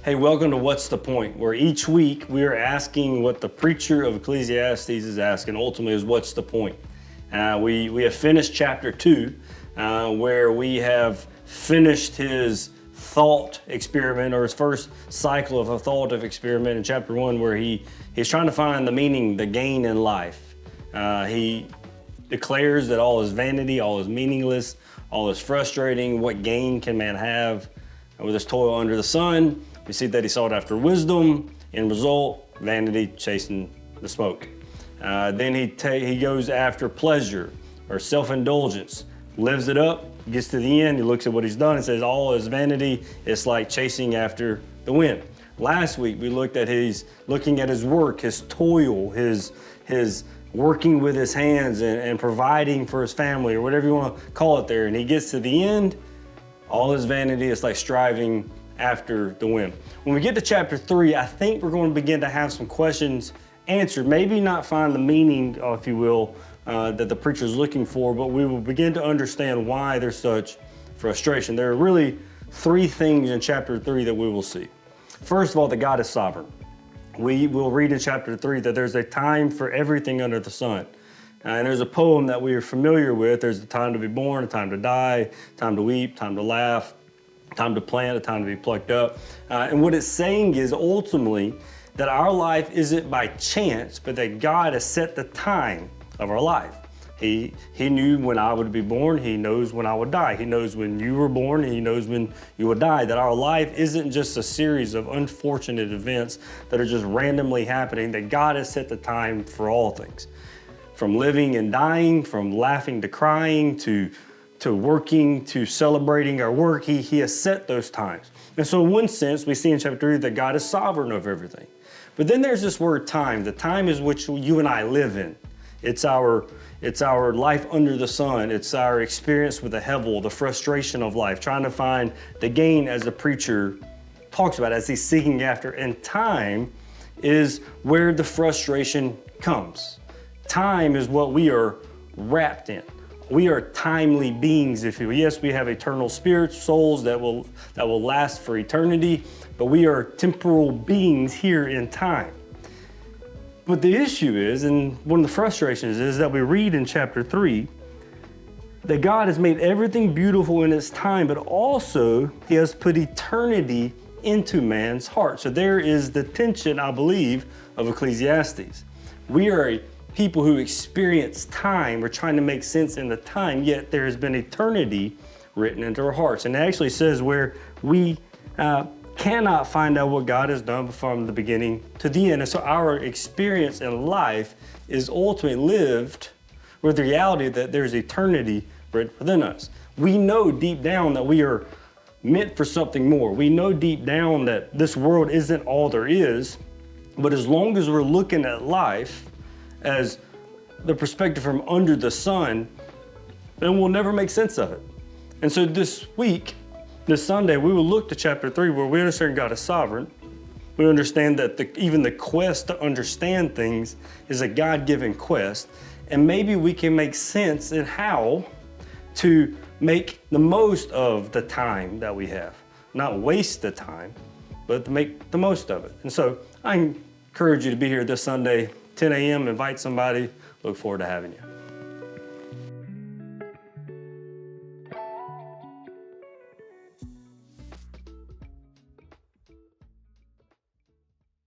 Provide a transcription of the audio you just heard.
Hey, welcome to What's the Point, where each week we are asking what the preacher of Ecclesiastes is asking, ultimately is what's the point? We have finished chapter 2, where we have finished his thought experiment, or his first cycle of a thought of experiment in chapter 1, where he's trying to find the meaning, the gain in life. He declares that all is vanity, all is meaningless, all is frustrating. What gain can man have with his toil under the sun? We see that he sought after wisdom. End result, vanity, chasing the smoke. Then he goes after pleasure or self-indulgence, lives it up, gets to the end, he looks at what he's done and says all is vanity. It's like chasing after the wind. Last week we looked at looking at his work, his toil, his working with his hands and providing for his family, or whatever you want to call it there. And he gets to the end, all is vanity. It's like striving after the wind. When we get to chapter 3, I think we're going to begin to have some questions answered. Maybe not find the meaning, if you will, that the preacher is looking for, but we will begin to understand why there's such frustration. There are really 3 things in chapter 3 that we will see. First of all, that God is sovereign. We will read in chapter 3 that there's a time for everything under the sun. And there's a poem that we are familiar with. There's a time to be born, a time to die, time to weep, time to laugh, time to plant, a time to be plucked up. And what it's saying is ultimately that our life isn't by chance, but that God has set the time of our life. He knew when I would be born. He knows when I would die. He knows when you were born, and he knows when you would die. That our life isn't just a series of unfortunate events that are just randomly happening, that God has set the time for all things. From living and dying, from laughing to crying, to working, to celebrating our work, he has set those times. And so in one sense, we see in chapter 3 that God is sovereign over everything. But then there's this word time. The time is which you and I live in. It's our life under the sun. It's our experience with the hevel, the frustration of life, trying to find the gain, as the preacher talks about, as he's seeking after. And time is where the frustration comes. Time is what we are wrapped in. We are timely beings, if you will. Yes, we have eternal spirits, souls that will last for eternity, but we are temporal beings here in time. But the issue is, and one of the frustrations is, that we read in chapter 3 that God has made everything beautiful in its time, but also he has put eternity into man's heart. So there is the tension, I believe, of Ecclesiastes. We are a people who experience time. We're trying to make sense in the time, yet there has been eternity written into our hearts. And it actually says where we cannot find out what God has done from the beginning to the end. And so our experience in life is ultimately lived with the reality that there's eternity written within us. We know deep down that we are meant for something more. We know deep down that this world isn't all there is, but as long as we're looking at life as the perspective from under the sun, then we'll never make sense of it. And so this Sunday, we will look to chapter 3, where we understand God is sovereign. We understand that even the quest to understand things is a God-given quest. And maybe we can make sense in how to make the most of the time that we have. Not waste the time, but to make the most of it. And so I encourage you to be here this Sunday, 10 a.m., invite somebody. Look forward to having you.